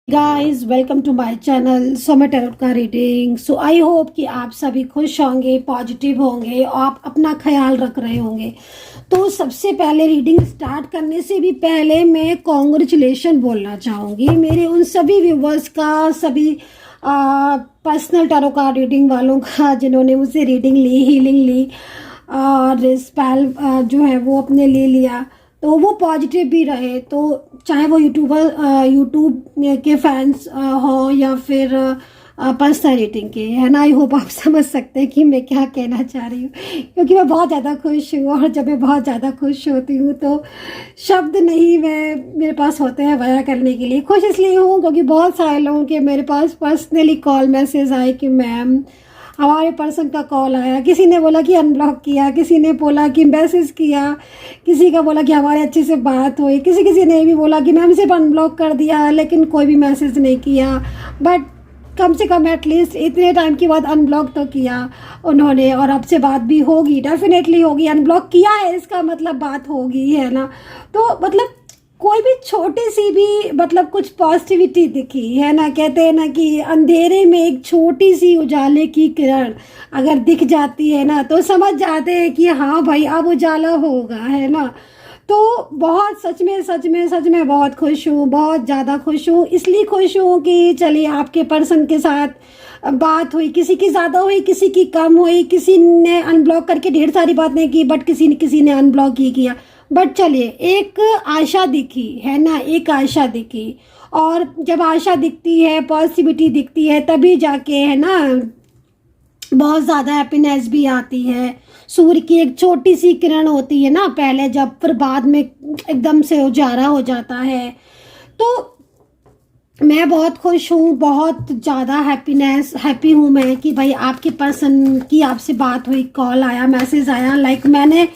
Guys welcome to my channel Soma tarot का reading. So I hope कि आप सभी खुश होंगे, पॉजिटिव होंगे और आप अपना ख्याल रख रहे होंगे। तो सबसे पहले रीडिंग स्टार्ट करने से भी पहले मैं कॉन्ग्रेचुलेशन बोलना चाहूँगी मेरे उन सभी व्यूवर्स का, सभी पर्सनल टैरो कार्ड रीडिंग वालों का जिन्होंने मुझसे रीडिंग ली, हीलिंग ली और स्पेल जो है वो अपने ले लिया, तो वो पॉजिटिव भी रहे। तो चाहे वो यूट्यूब के फैंस हो या फिर पर्सनल रेटिंग के, है ना। आई होप आप समझ सकते हैं कि मैं क्या कहना चाह रही हूँ, क्योंकि मैं बहुत ज़्यादा खुश हूँ और जब मैं बहुत ज़्यादा खुश होती हूँ तो शब्द नहीं मेरे पास होते हैं बयां करने के लिए। खुश इसलिए हूँ क्योंकि बहुत सारे लोगों के मेरे पास पर्सनली कॉल मैसेज आए कि मैम हमारे पर्सन का कॉल आया, किसी ने बोला कि अनब्लॉक किया, किसी ने बोला कि मैसेज किया, किसी का बोला कि हमारे अच्छे से बात हुई, किसी ने भी बोला कि मैम सिर्फ अनब्लॉक कर दिया लेकिन कोई भी मैसेज नहीं किया। बट कम से कम एटलीस्ट इतने टाइम के बाद अनब्लॉक तो किया उन्होंने, और अब से बात भी होगी, डेफिनेटली होगी। अनब्लॉक किया है इसका मतलब बात होगी, है ना। तो मतलब कोई भी छोटी सी भी मतलब कुछ पॉजिटिविटी दिखी, है ना। कहते हैं ना कि अंधेरे में एक छोटी सी उजाले की किरण अगर दिख जाती है ना तो समझ जाते हैं कि हाँ भाई अब उजाला होगा, है ना। तो बहुत सच में बहुत खुश हूँ, बहुत ज़्यादा खुश हूँ। इसलिए खुश हूँ कि चलिए आपके पर्सन के साथ बात हुई, किसी की ज़्यादा हुई, किसी की कम हुई, किसी ने अनब्लॉक करके ढेर सारी बातें की, बट किसी ने अनब्लॉक ही किया। बट चलिए एक आशा दिखी, है ना, एक आशा दिखी। और जब आशा दिखती है, पॉजिटिविटी दिखती है, तभी जाके, है ना, बहुत ज़्यादा हैप्पीनेस भी आती है। सूर्य की एक छोटी सी किरण होती है ना पहले, जब फिर बाद में एकदम से उजाला हो जाता है। तो मैं बहुत खुश हूँ, बहुत ज़्यादा हैप्पी हूँ मैं कि भाई आपके पर्सन की आपसे बात हुई, कॉल आया, मैसेज आया। लाइक मैंने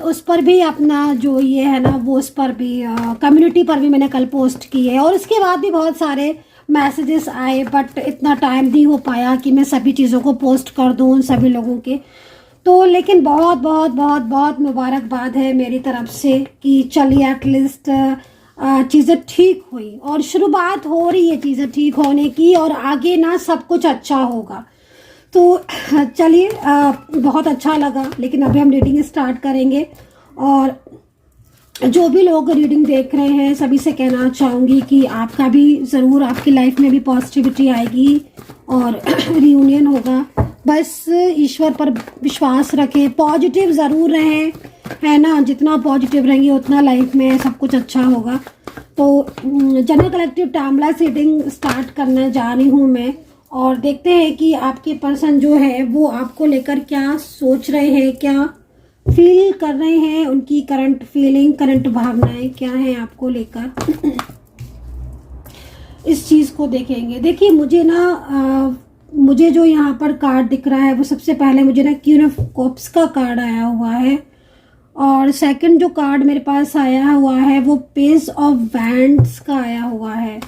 उस पर भी अपना जो ये है ना वो उस पर भी कम्युनिटी पर भी मैंने कल पोस्ट की है, और उसके बाद भी बहुत सारे मैसेजेस आए, बट इतना टाइम नहीं हो पाया कि मैं सभी चीज़ों को पोस्ट कर दूँ उन सभी लोगों के। तो लेकिन बहुत बहुत बहुत बहुत मुबारकबाद है मेरी तरफ से कि चलिए एटलीस्ट चीज़ें ठीक हुई और शुरुआत हो रही है चीज़ें ठीक होने की, और आगे ना सब कुछ अच्छा होगा। तो चलिए बहुत अच्छा लगा। लेकिन अभी हम रीडिंग स्टार्ट करेंगे, और जो भी लोग रीडिंग देख रहे हैं सभी से कहना चाहूँगी कि आपका भी ज़रूर, आपकी लाइफ में भी पॉजिटिविटी आएगी और रियूनियन होगा। बस ईश्वर पर विश्वास रखें, पॉजिटिव ज़रूर रहें, है ना। जितना पॉजिटिव रहेंगे उतना लाइफ में सब कुछ अच्छा होगा। तो general collective timeless reading start करने जा रही हूँ मैं, और देखते हैं कि आपके पर्सन जो है वो आपको लेकर क्या सोच रहे हैं, क्या फील कर रहे हैं, उनकी करंट फीलिंग, करंट भावनाएं क्या हैं आपको लेकर। इस चीज़ को देखेंगे। देखिए मुझे ना मुझे जो यहाँ पर कार्ड दिख रहा है वो सबसे पहले मुझे ना क्वीन ऑफ कप्स का कार्ड आया हुआ है, और सेकंड जो कार्ड मेरे पास आया हुआ है वो पेज ऑफ वैंड्स का आया हुआ है।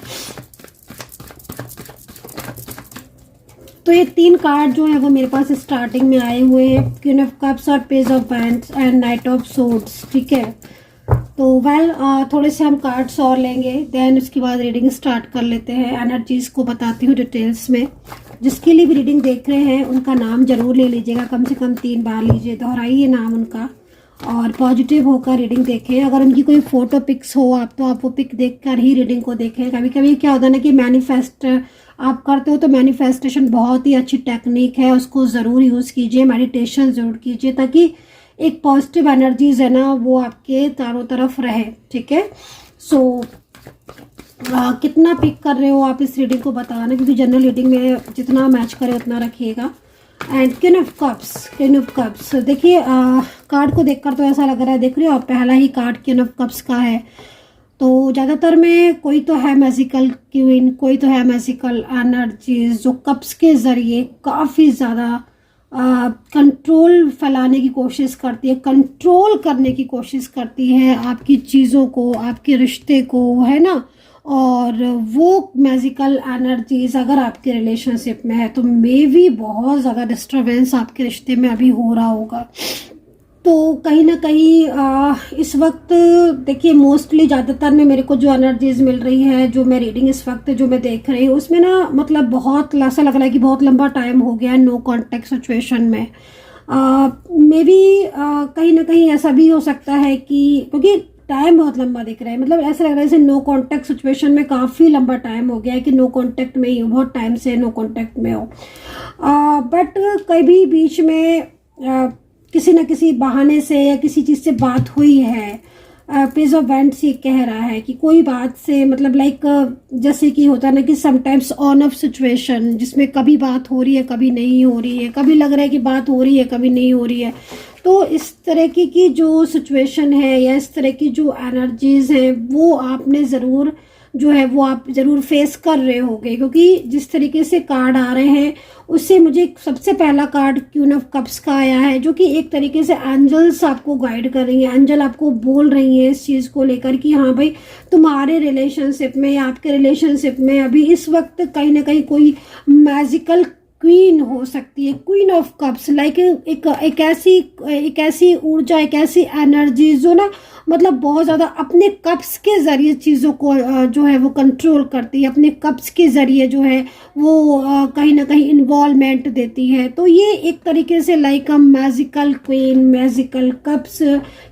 तो ये तीन कार्ड जो है वो मेरे पास स्टार्टिंग में आए हुए हैं, क्वीन ऑफ कप्स और page of wands and night of swords, ठीक है। तो थोड़े से हम कार्ड्स और लेंगे, देन उसके बाद रीडिंग स्टार्ट कर लेते हैं। एनर्जीज को बताती हूँ डिटेल्स में। जिसके लिए भी रीडिंग देख रहे हैं उनका नाम जरूर ले लीजिएगा, कम से कम 3 बार लीजिए, दोहराइए नाम उनका, और पॉजिटिव होकर रीडिंग देखें। अगर उनकी कोई फोटो पिक्स हो आप, तो आप वो पिक देखकर ही रीडिंग को देखें। कभी कभी क्या होता है ना कि मैनिफेस्ट आप करते हो, तो मैनिफेस्टेशन बहुत ही अच्छी टेक्निक है, उसको ज़रूर यूज़ कीजिए, मेडिटेशन ज़रूर कीजिए, ताकि एक पॉजिटिव एनर्जीज है ना वो आपके चारों तरफ रहे, ठीक है। सो कितना पिक कर रहे हो आप इस रीडिंग को बताना, क्योंकि जनरल रीडिंग में जितना मैच करे उतना रखिएगा। एंड क्वीन ऑफ कप्स, देखिए कार्ड को देखकर तो ऐसा लग रहा है, देख रहे हो आप, पहला ही कार्ड क्वीन ऑफ कप्स का है। तो ज़्यादातर में कोई तो है मैजिकल क्वीन, कोई तो है मैजिकल एनर्जीज जो कप्स के ज़रिए काफ़ी ज़्यादा कंट्रोल फैलाने की कोशिश करती है, कंट्रोल करने की कोशिश करती है आपकी चीज़ों को, आपके रिश्ते को, है ना। और वो मैजिकल एनर्जीज अगर आपके रिलेशनशिप में है तो मे भी बहुत ज़्यादा डिस्टर्बेंस आपके रिश्ते में अभी हो रहा होगा। तो कहीं ना कहीं इस वक्त देखिए मोस्टली ज़्यादातर में मेरे को जो एनर्जीज मिल रही है, जो मैं रीडिंग इस वक्त जो मैं देख रही हूँ उसमें ना मतलब बहुत ऐसा लग रहा है कि बहुत लंबा टाइम हो गया नो कांटेक्ट सिचुएशन में। मे बी कहीं ना कहीं ऐसा भी हो सकता है कि क्योंकि टाइम बहुत लंबा दिख रहा है, मतलब ऐसा लग रहा है जैसे नो कांटेक्ट सिचुएशन में काफ़ी लंबा टाइम हो गया है कि नो कांटेक्ट में ही हो, बहुत टाइम से नो कांटेक्ट में हो। बट कभी बीच में किसी न किसी बहाने से या किसी चीज़ से बात हुई है। पेज ऑफ वैंड्स ये कह रहा है कि कोई बात से मतलब लाइक जैसे कि होता है ना कि समटाइम्स ऑन ऑफ सिचुएशन, जिसमें कभी बात हो रही है कभी नहीं हो रही है, कभी लग रहा है कि बात हो रही है कभी नहीं हो रही है। तो इस तरह की जो सिचुएशन है या इस तरह की जो एनर्जीज हैं वो आपने ज़रूर जो है वो आप ज़रूर फेस कर रहे होगे, क्योंकि जिस तरीके से कार्ड आ रहे हैं उससे मुझे सबसे पहला कार्ड क्वीन ऑफ कप्स का आया है, जो कि एक तरीके से एंजल्स आपको गाइड कर रही हैं। एंजल आपको बोल रही है इस चीज़ को लेकर कि हाँ भाई तुम्हारे रिलेशनशिप में या आपके रिलेशनशिप में अभी इस वक्त कहीं ना कहीं कोई मैजिकल क्वीन हो सकती है। क्वीन ऑफ कप्स लाइक एक ऐसी ऊर्जा, एक ऐसी एनर्जी जो ना मतलब बहुत ज़्यादा अपने कप्स के ज़रिए चीज़ों को जो है वो कंट्रोल करती है, अपने कप्स के ज़रिए जो है वो कहीं ना कहीं इन्वॉल्वमेंट देती है। तो ये एक तरीके से like a magical queen, magical cups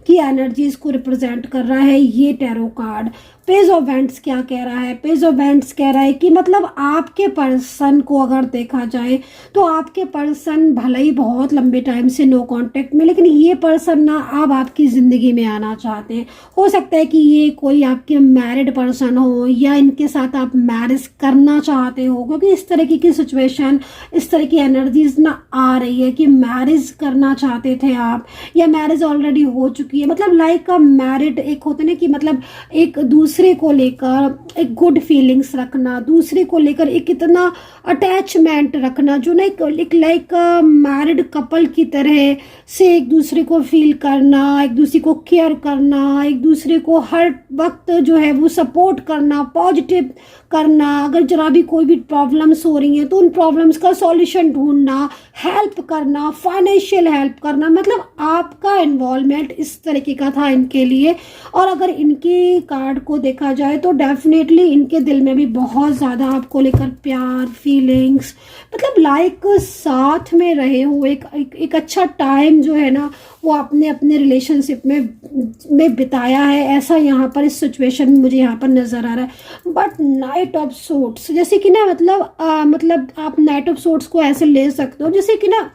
की एनर्जीज को रिप्रेजेंट कर रहा है ये tarot card. Page of wands क्या कह रहा है? पेज ऑफ वैंड्स कह रहा है कि मतलब आपके पर्सन को अगर देखा जाए तो आपके पर्सन भले ही बहुत लंबे टाइम से नो कांटेक्ट में, लेकिन ये पर्सन ना अब आपकी ज़िंदगी में आना चाहते हैं। हो सकता है कि ये कोई आपके मैरिड पर्सन हो या इनके साथ आप मैरिज करना चाहते हो, क्योंकि इस तरह की सिचुएशन, इस तरह की एनर्जीज ना आ रही है कि मैरिज करना चाहते थे आप या मैरिज ऑलरेडी हो चुकी है। मतलब लाइक अ मैरिड एक होते ना कि मतलब एक दूसरे को लेकर एक गुड फीलिंग्स रखना, दूसरे को लेकर एक इतना अटैचमेंट रखना जो ना एक लाइक मैरिड कपल की तरह से एक दूसरे को फील करना, एक दूसरे को केयर करना, एक दूसरे को हर वक्त जो है वो सपोर्ट करना, पॉजिटिव करना। अगर जरा भी कोई भी प्रॉब्लम्स हो रही हैं तो उन प्रॉब्लम्स का सॉल्यूशन ढूंढना, हेल्प करना, फाइनेंशियल हेल्प करना, मतलब आपका इन्वॉल्वमेंट इस तरीके का था इनके लिए। और अगर इनके कार्ड को देखा जाए तो डेफिनेटली इनके दिल में भी बहुत ज़्यादा आपको लेकर प्यार, फीलिंग्स, मतलब लाइक साथ में रहे हुए एक अच्छा टाइम जो है ना वो आपने अपने रिलेशनशिप में बिताया है, ऐसा यहाँ पर इस सिचुएशन में मुझे यहाँ पर नज़र आ रहा है। बट नाइट ऑफ सोर्ट्स जैसे कि ना मतलब आप नाइट ऑफ सोर्ट्स को ऐसे ले सकते हो जैसे कि ना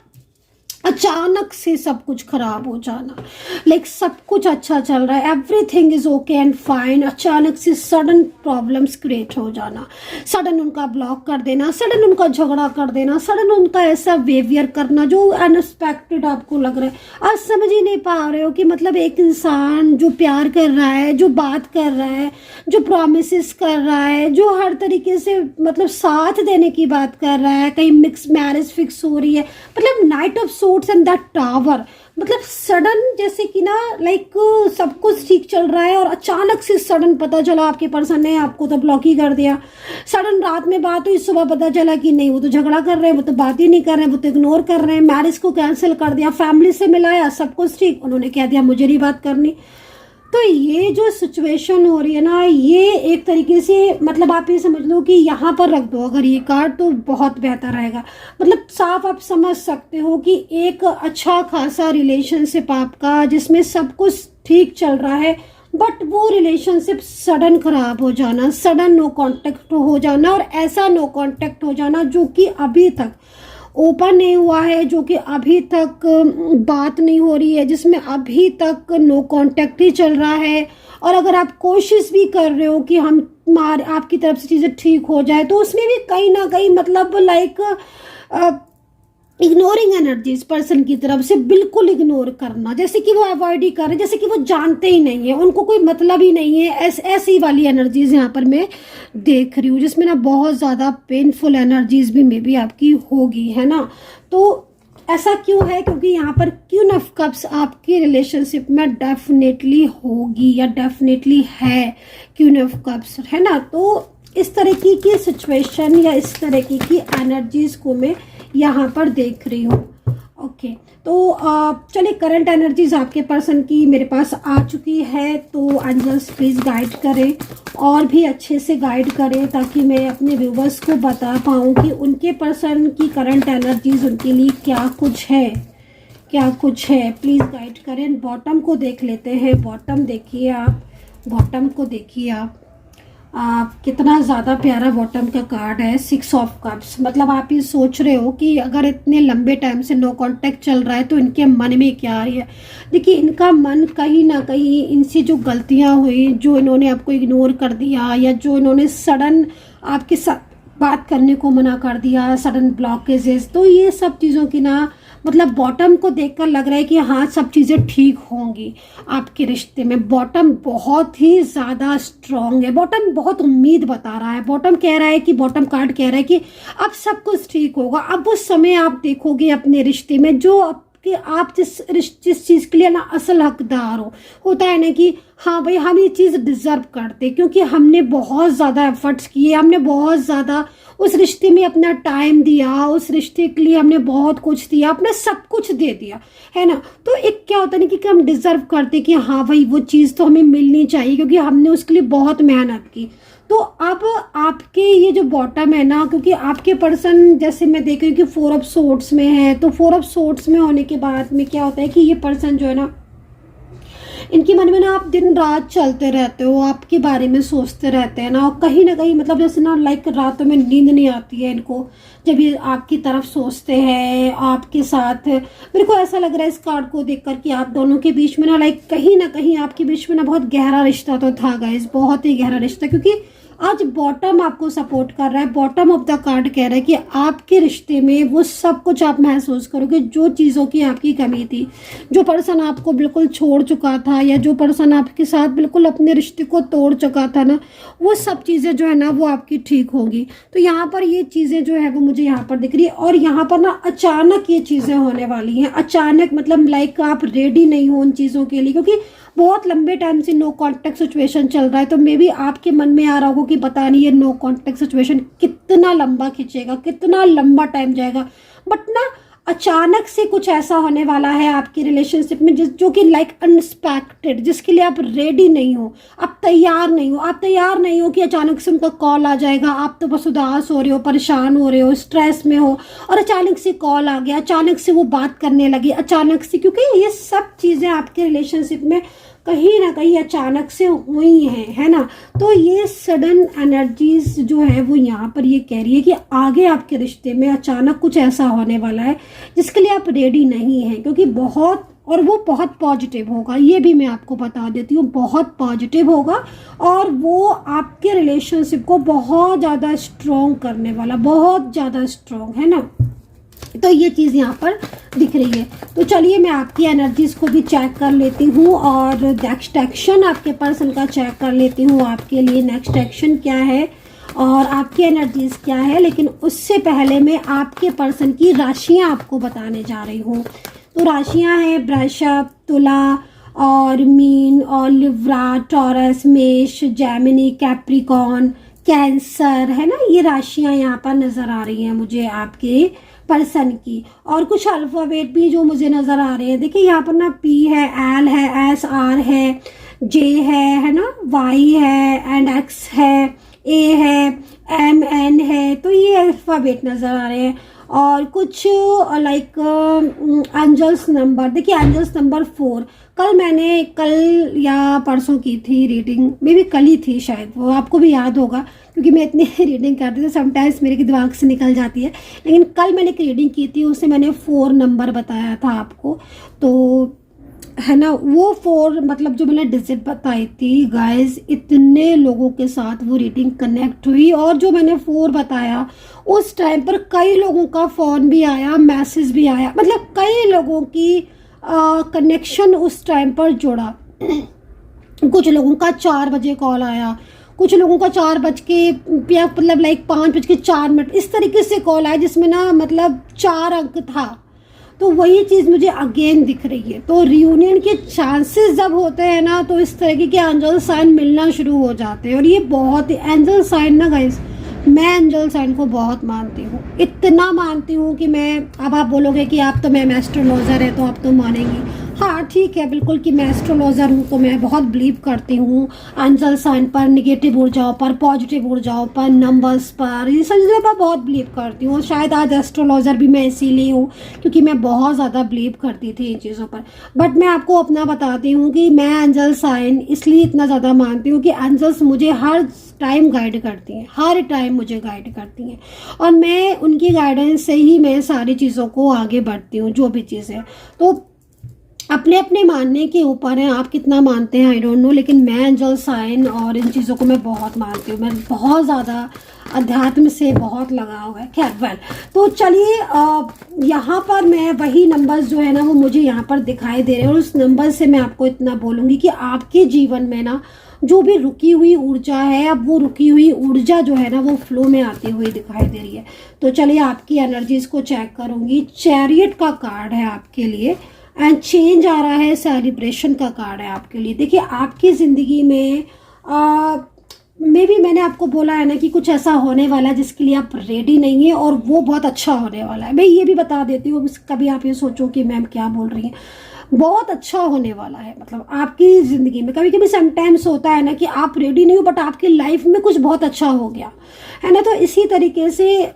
अचानक से सब कुछ खराब हो जाना, लाइक सब कुछ अच्छा चल रहा है, everything is okay and fine, अचानक से सडन प्रॉब्लम्स क्रिएट हो जाना, सडन उनका ब्लॉक कर देना, सडन उनका झगड़ा कर देना, सडन उनका ऐसा बिहेवियर करना जो अनएक्सपेक्टेड आपको लग रहा है। आज समझ ही नहीं पा रहे हो कि मतलब एक इंसान जो प्यार कर रहा है, जो बात कर रहा है, जो प्रॉमिसेस कर रहा है, जो हर तरीके से मतलब साथ देने की बात कर रहा है, कहीं मिक्स मैरिज फिक्स हो रही है, मतलब night of sorts and that tower, मतलब सडन जैसे कि ना लाइक सब कुछ ठीक चल रहा है और अचानक से सडन पता चला आपके पर्सन ने आपको तो ब्लॉक ही कर दिया। सडन रात में बात हुई, सुबह पता चला कि नहीं वो तो झगड़ा कर रहे हैं, वो तो बात ही नहीं कर रहे हैं, वो तो इग्नोर कर रहे हैं, मैरिज को कैंसिल कर दिया, फैमिली से मिलाया, सब कुछ ठीक, उन्होंने कह दिया मुझे नहीं बात करनी। तो ये जो सिचुएशन हो रही है ना, ये एक तरीके से मतलब आप ये समझ लो कि यहाँ पर रख दो अगर ये कार्ड तो बहुत बेहतर रहेगा। मतलब साफ आप समझ सकते हो कि एक अच्छा खासा रिलेशनशिप आपका जिसमें सब कुछ ठीक चल रहा है, बट वो रिलेशनशिप सडन खराब हो जाना, सडन नो कांटेक्ट हो जाना, और ऐसा नो कांटेक्ट हो जाना जो कि अभी तक ओपन नहीं हुआ है, जो कि अभी तक बात नहीं हो रही है, जिसमें अभी तक नो कांटेक्ट ही चल रहा है। और अगर आप कोशिश भी कर रहे हो कि आपकी तरफ से चीज़ें ठीक हो जाए तो उसमें भी कहीं ना कहीं मतलब लाइक इग्नोरिंग एनर्जीज पर्सन की तरफ से, बिल्कुल इग्नोर करना, जैसे कि वो अवॉइड ही कर रहे हैं, जैसे कि वो जानते ही नहीं है, उनको कोई मतलब ही नहीं है। ऐसी वाली एनर्जीज यहाँ पर मैं देख रही हूँ जिसमें ना बहुत ज़्यादा पेनफुल एनर्जीज भी मे बी आपकी होगी, है ना। तो ऐसा क्यों है? क्योंकि यहाँ पर क्वीन ऑफ कप्स आपके रिलेशनशिप में डेफिनेटली होगी या डेफिनेटली है क्वीन ऑफ कप्स, है ना। तो इस तरह की सिचुएशन या इस तरह की एनर्जीज को मैं यहाँ पर देख रही हूँ। ओके। तो चलिए, करंट एनर्जीज आपके पर्सन की मेरे पास आ चुकी है, तो एंजल्स प्लीज़ गाइड करें और भी अच्छे से गाइड करें ताकि मैं अपने व्यूवर्स को बता पाऊँ कि उनके पर्सन की करंट एनर्जीज उनके लिए क्या कुछ है, क्या कुछ है। प्लीज़ गाइड करें। बॉटम को देख लेते हैं। बॉटम देखिए आप, बॉटम को देखिए आप कितना ज़्यादा प्यारा बॉटम का कार्ड है, 6 ऑफ कप्स। मतलब आप ये सोच रहे हो कि अगर इतने लंबे टाइम से नो कांटेक्ट चल रहा है तो इनके मन में क्या आ रही है। देखिए, इनका मन कहीं ना कहीं इनसे जो गलतियां हुई, जो इन्होंने आपको इग्नोर कर दिया या जो इन्होंने सडन आपके साथ बात करने को मना कर दिया, सडन ब्लॉकेजेस, तो ये सब चीज़ों की ना मतलब बॉटम को देखकर लग रहा है कि हाँ सब चीज़ें ठीक होंगी आपके रिश्ते में। बॉटम बहुत ही ज़्यादा स्ट्रांग है। बॉटम बहुत उम्मीद बता रहा है। बॉटम कह रहा है कि, बॉटम कार्ड कह रहा है कि अब सब कुछ ठीक होगा। अब उस समय आप देखोगे अपने रिश्ते में जो कि आप जिस चीज़ के लिए ना असल हकदार हो। होता है ना कि हाँ भाई, हम ये चीज़ डिजर्व करते क्योंकि हमने बहुत ज़्यादा एफर्ट्स किए, हमने बहुत ज़्यादा उस रिश्ते में अपना टाइम दिया, उस रिश्ते के लिए हमने बहुत कुछ दिया, अपना सब कुछ दे दिया, है ना। तो एक क्या होता है ना कि हम डिजर्व करते कि हाँ भाई वो चीज़ तो हमें मिलनी चाहिए क्योंकि हमने उसके लिए बहुत मेहनत की। तो अब आपके ये जो बॉटम है ना, क्योंकि आपके पर्सन जैसे मैं देख रही हूँ कि 4 ऑफ सोर्ड्स में है, तो 4 ऑफ सोर्ड्स में होने के बाद में क्या होता है कि ये पर्सन जो है ना, इनके मन में ना आप दिन रात चलते रहते हो, आपके बारे में सोचते रहते हैं ना, और कहीं ना कहीं मतलब जैसे ना लाइक रातों में नींद नहीं आती है इनको जब ये आपकी तरफ सोचते हैं आपके साथ। मेरे को ऐसा लग रहा है इस कार्ड को देखकर कि आप दोनों के बीच में ना कहीं आपके बीच में ना बहुत गहरा रिश्ता तो था गाइस, बहुत ही गहरा रिश्ता। क्योंकि आज बॉटम आपको सपोर्ट कर रहा है। बॉटम ऑफ द कार्ड कह रहा है कि आपके रिश्ते में वो सब कुछ आप महसूस करोगे जो चीज़ों की आपकी कमी थी। जो पर्सन आपको बिल्कुल छोड़ चुका था या जो पर्सन आपके साथ बिल्कुल अपने रिश्ते को तोड़ चुका था ना, वो सब चीज़ें जो है ना वो आपकी ठीक होगी। तो यहाँ पर ये चीज़ें जो है वो मुझे यहाँ पर दिख रही है। और यहाँ पर ना अचानक ये चीज़ें होने वाली हैं। अचानक मतलब लाइक आप रेडी नहीं हो उन चीज़ों के लिए, क्योंकि बहुत लंबे टाइम से नो कांटेक्ट सिचुएशन चल रहा है। तो मे बी आपके मन में आ रहा होगा कि पता नहीं ये नो कांटेक्ट सिचुएशन कितना लंबा खींचेगा, कितना लंबा टाइम जाएगा। बट ना अचानक से कुछ ऐसा होने वाला है आपकी रिलेशनशिप में जो कि लाइक अनएक्सपेक्टेड, जिसके लिए आप रेडी नहीं हो, आप तैयार नहीं हो। आप तैयार नहीं हो कि अचानक से उनका कॉल आ जाएगा। आप तो बस उदास हो रहे हो, परेशान हो रहे हो, स्ट्रेस में हो, और अचानक से कॉल आ गया, अचानक से वो बात करने लगी, अचानक से। क्योंकि ये सब चीज़ें आपके रिलेशनशिप में कहीं ना कहीं अचानक से हुई हैं, है ना। तो ये सडन एनर्जीज जो है वो यहाँ पर ये कह रही है कि आगे आपके रिश्ते में अचानक कुछ ऐसा होने वाला है जिसके लिए आप रेडी नहीं हैं। क्योंकि बहुत, और वो बहुत पॉजिटिव होगा, ये भी मैं आपको बता देती हूँ, बहुत पॉजिटिव होगा। और वो आपके रिलेशनशिप को बहुत ज़्यादा स्ट्रॉन्ग करने वाला, बहुत ज़्यादा स्ट्रॉन्ग, है ना। तो ये चीज़ यहाँ पर दिख रही है। तो चलिए मैं आपकी एनर्जीज को भी चेक कर लेती हूँ और नेक्स्ट एक्शन आपके पर्सन का चेक कर लेती हूँ। आपके लिए नेक्स्ट एक्शन क्या है और आपकी एनर्जीज क्या है। लेकिन उससे पहले मैं आपके पर्सन की राशियाँ आपको बताने जा रही हूँ। तो राशियाँ हैं वृषभ, तुला और मीन और लिब्रा, टॉरस, मेष, जेमिनी, कैप्रिकॉन, कैंसर, है ना। ये राशियाँ यहाँ पर नज़र आ रही हैं मुझे आपके पर्सन की। और कुछ अल्फ़ाबेट भी जो मुझे नज़र आ रहे हैं। देखिए यहाँ पर ना पी है, एल है, एस, आर है, जे है ना, वाई है, एंड एक्स है, ए है, एम, एन है। तो ये अल्फ़ाबेट नज़र आ रहे हैं। और कुछ लाइक एंजल्स नंबर, देखिए एंजल्स नंबर 4। कल या परसों की थी रीडिंग, मे भी कल ही थी शायद, वो आपको भी याद होगा क्योंकि मैं इतनी रीडिंग करती थी, समटाइम्स मेरे दिमाग से निकल जाती है। लेकिन कल मैंने एक रीडिंग की थी, उससे मैंने 4 नंबर बताया था आपको, तो है ना। वो 4 मतलब जो मैंने डिजिट बताई थी गाइस, इतने लोगों के साथ वो रीडिंग कनेक्ट हुई। और जो मैंने 4 बताया उस टाइम पर कई लोगों का फ़ोन भी आया, मैसेज भी आया, मतलब कई लोगों की कनेक्शन उस टाइम पर जुड़ा। कुछ लोगों का 4 बजे कॉल आया, कुछ लोगों का 4 बज के मतलब लाइक 5:04 इस तरीके से कॉल आया जिसमें ना मतलब 4 अंक था। तो वही चीज़ मुझे अगेन दिख रही है। तो रियूनियन के चांसेस जब होते हैं ना, तो इस तरीके के एंजल साइन मिलना शुरू हो जाते हैं। और ये बहुत ही एंजल साइन ना गाइस मैं एंजल साइन को बहुत मानती हूँ, इतना मानती हूँ कि मैं, अब आप बोलोगे कि आप तो मैम एस्ट्रोलॉजर है तो आप तो मानेंगी। हाँ ठीक है, बिल्कुल कि मैं एस्ट्रोलॉजर हूँ तो मैं बहुत बिलीव करती हूँ एंजल साइन पर, निगेटिव ऊर्जाओं पर, पॉजिटिव ऊर्जाओं पर, नंबर्स पर, ये सब चीज़ें मैं बहुत बिलीव करती हूँ। शायद आज एस्ट्रोलॉजर भी मैं इसीलिए हूँ क्योंकि मैं बहुत ज़्यादा बिलीव करती थी इन चीज़ों पर। बट मैं आपको अपना बताती हूँ कि मैं एंजल साइन इसलिए इतना ज़्यादा मानती हूँ कि एंजल्स मुझे हर टाइम गाइड करती हैं, हर टाइम मुझे गाइड करती हैं, और मैं उनकी गाइडेंस से ही मैं सारी चीज़ों को आगे बढ़ती हूँ, जो भी चीज़ है। तो अपने अपने मानने के ऊपर है, आप कितना मानते हैं आई डोंट नो, लेकिन मैं एंजल साइन और इन चीज़ों को मैं बहुत मानती हूँ। मैं बहुत ज़्यादा अध्यात्म से बहुत लगाव है। खैर वेल, तो चलिए यहाँ पर मैं वही नंबर्स जो है ना वो मुझे यहाँ पर दिखाई दे रहे हैं, और उस नंबर से मैं आपको इतना बोलूँगी कि आपके जीवन में ना जो भी रुकी हुई ऊर्जा है, अब वो रुकी हुई ऊर्जा जो है ना वो फ्लो में आती हुई दिखाई दे रही है। तो चलिए आपकी एनर्जीज को चेक करूँगी। चैरियट का कार्ड है आपके लिए, एंड चेंज आ रहा है, सेलिब्रेशन का कार्ड है आपके लिए। देखिए आपकी ज़िंदगी में मे भी मैंने आपको बोला है ना कि कुछ ऐसा होने वाला है जिसके लिए आप रेडी नहीं है, और वो बहुत अच्छा होने वाला है। मैं ये भी बता देती हूँ, कभी आप ये सोचो कि मैम क्या बोल रही हैं, बहुत अच्छा होने वाला है। मतलब आपकी ज़िंदगी में कभी कभी समटाइम्स होता है ना कि आप रेडी नहीं हो बट आपकी लाइफ में कुछ बहुत अच्छा हो गया है ना। तो इसी तरीके से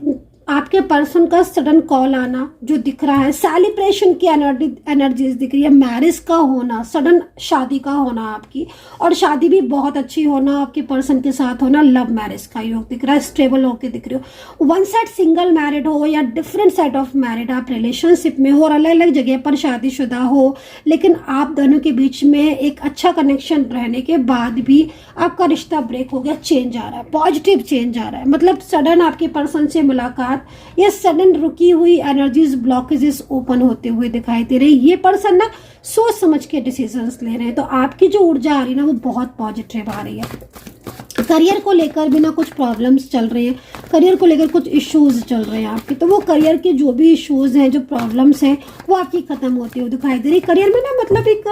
आपके पर्सन का सडन कॉल आना जो दिख रहा है, सेलिब्रेशन की एनर्जीज दिख रही है, मैरिज का होना, सडन शादी का होना आपकी, और शादी भी बहुत अच्छी होना, आपके पर्सन के साथ होना, लव मैरिज का योग दिख रहा है, स्टेबल होके दिख रही हो। वन साइड सिंगल मैरिड हो या डिफरेंट साइड ऑफ मैरिड, आप रिलेशनशिप में हो और अलग अलग जगह पर शादीशुदा हो, लेकिन आप दोनों के बीच में एक अच्छा कनेक्शन रहने के बाद भी आपका रिश्ता ब्रेक हो गया, चेंज आ रहा है, पॉजिटिव चेंज आ रहा है। मतलब सडन आपके पर्सन से मुलाकात, ये सडन रुकी हुई एनर्जीज, ब्लॉकेजेस ओपन होते हुए दिखाई दे रही। ये पर्सन ना सोच समझ के डिसीजंस ले रहे हैं। तो आपकी जो ऊर्जा आ रही है ना वो बहुत पॉजिटिव आ रही है। करियर को लेकर भी ना कुछ प्रॉब्लम्स चल रहे हैं, करियर को लेकर कुछ इश्यूज चल रहे हैं आपके, तो वो करियर के जो भी इश्यूज हैं, जो प्रॉब्लम्स हैं, वो आपकी खत्म होती हुई दिखाई दे रही। करियर में ना मतलब एक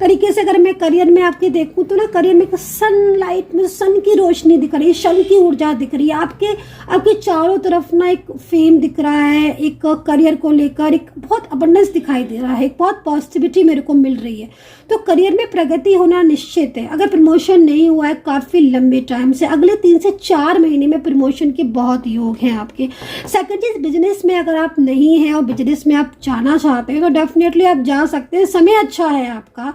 तरीके से अगर मैं करियर में आपके देखूं तो ना करियर में सनलाइट में सन की रोशनी दिख रही है, सन की ऊर्जा दिख रही है आपके चारों तरफ ना एक फेम दिख रहा है, एक करियर को लेकर एक बहुत अबंडेंस दिखाई दे रहा है, एक बहुत पॉजिटिविटी मेरे को मिल रही है। तो करियर में प्रगति होना निश्चित है। अगर प्रमोशन नहीं हुआ है काफी लंबे टाइम से, अगले 3 से 4 महीने में प्रमोशन के बहुत योग हैं आपके। सेकंड चीज, बिजनेस में अगर आप नहीं हैं और बिजनेस में आप जाना चाहते हैं तो डेफिनेटली आप जा सकते हैं, समय अच्छा है आपका।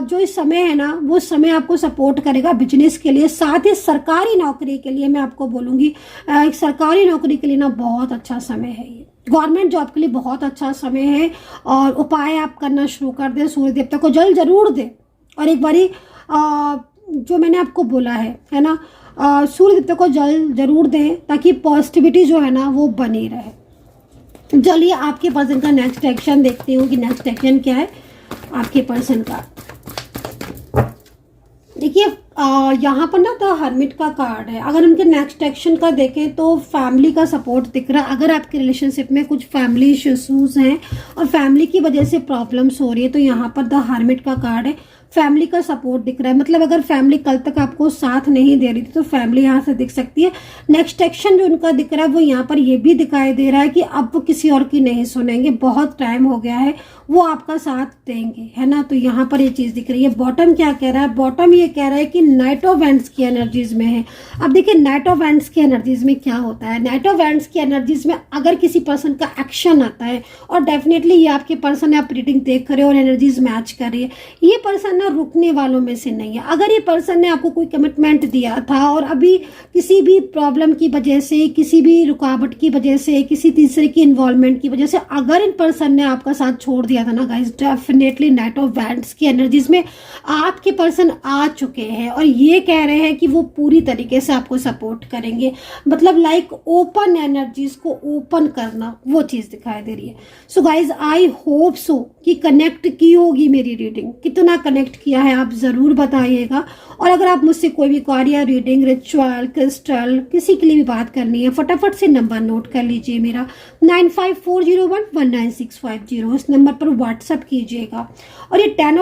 जो इस समय है ना वो समय आपको सपोर्ट करेगा बिजनेस के लिए। साथ ही सरकारी नौकरी के लिए मैं आपको बोलूंगी, एक सरकारी नौकरी के लिए ना बहुत अच्छा समय है ये, गवर्नमेंट जॉब के लिए बहुत अच्छा समय है। और उपाय आप करना शुरू कर दें, सूर्य देवता को जल जरूर दें, और एक बारी जो मैंने आपको बोला है ना, सूर्य देवता को जल जरूर दें ताकि पॉजिटिविटी जो है ना वो बनी रहे। चलिए आपके पर्सन का नेक्स्ट एक्शन देखती हूँ कि नेक्स्ट एक्शन क्या है आपके पर्सन का। देखिए यहाँ पर ना द हर्मिट का कार्ड है। अगर उनके नेक्स्ट एक्शन का देखें तो फैमिली का सपोर्ट दिख रहा है। अगर आपके रिलेशनशिप में कुछ फैमिली इश्यूज हैं और फैमिली की वजह से प्रॉब्लम्स हो रही है तो यहाँ पर द हर्मिट का कार्ड है, फैमिली का सपोर्ट दिख रहा है। मतलब अगर फैमिली कल तक आपको साथ नहीं दे रही थी तो फैमिली यहाँ से दिख सकती है। नेक्स्ट एक्शन जो उनका दिख रहा है वो यहाँ पर ये भी दिखाई दे रहा है कि अब वो किसी और की नहीं सुनेंगे, बहुत टाइम हो गया है, वो आपका साथ देंगे, है ना। तो यहाँ पर ये चीज दिख रही है। बॉटम क्या कह रहा है? बॉटम ये कह रहा है कि नाइट ऑफ एंड्स की एनर्जीज में है। अब देखिए नाइट ऑफ एंड्स की एनर्जीज में क्या होता है, नाइट ऑफ एंड्स की एनर्जीज में अगर किसी पर्सन का एक्शन आता है और डेफिनेटली ये आपके पर्सन है, आप रीडिंग देख रहे हो और एनर्जीज मैच कर रही है, ये पर्सन ना रुकने वालों में से नहीं है। अगर ये पर्सन ने आपको कोई कमिटमेंट दिया था और अभी किसी भी प्रॉब्लम की वजह से, किसी भी रुकावट की वजह से, किसी तीसरे की इन्वॉल्वमेंट की वजह से अगर इन पर्सन ने आपका साथ छोड़ दिया था ना guys, definitely night of wands की एनर्जीज में आपके पर्सन आ चुके हैं और ये कह रहे हैं कि वो पूरी तरीके से आपको सपोर्ट करेंगे। मतलब लाइक ओपन एनर्जीज को ओपन करना, वो चीज दिखाई दे रही है। So guys I hope so कि कनेक्ट की होगी मेरी रीडिंग। कितना कनेक्ट किया है आप जरूर बताइएगा। और अगर आप मुझसे कोई भी कार्य, रीडिंग, रिचुअल, क्रिस्टल, किसी के लिए भी बात करनी है, फटाफट से नंबर नोट कर लीजिए मेरा 9540119650। इस नंबर पर व्हाट्सएप कीजिएगा। और ये टेन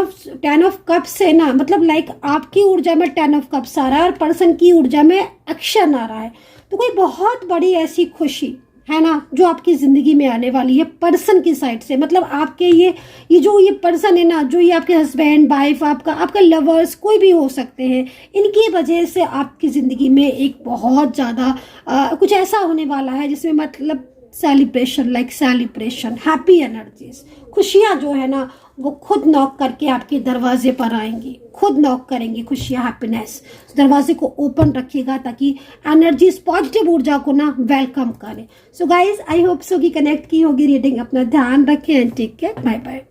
ऑफ कप्स है ना, मतलब लाइक आपकी ऊर्जा में 10 ऑफ कप्स आ रहा है और पर्सन की ऊर्जा में एक्शन आ रहा है। तो कोई बहुत बड़ी ऐसी खुशी है ना जो आपकी ज़िंदगी में आने वाली है पर्सन की साइड से, मतलब आपके ये जो ये पर्सन है ना, जो ये आपके हस्बैंड वाइफ, आपका लवर्स कोई भी हो सकते हैं, इनकी वजह से आपकी ज़िंदगी में एक बहुत ज़्यादा कुछ ऐसा होने वाला है जिसमें मतलब सेलिब्रेशन, हैप्पी एनर्जीज, खुशियाँ जो है ना वो खुद नॉक करके आपके दरवाजे पर आएंगी, खुद नॉक करेंगी खुशियाँ, हैप्पीनेस। दरवाजे को ओपन रखिएगा ताकि एनर्जीज, पॉजिटिव ऊर्जा को ना वेलकम करें। So guys, I hope so कि कनेक्ट की होगी रीडिंग। अपना ध्यान रखें and take care, bye bye.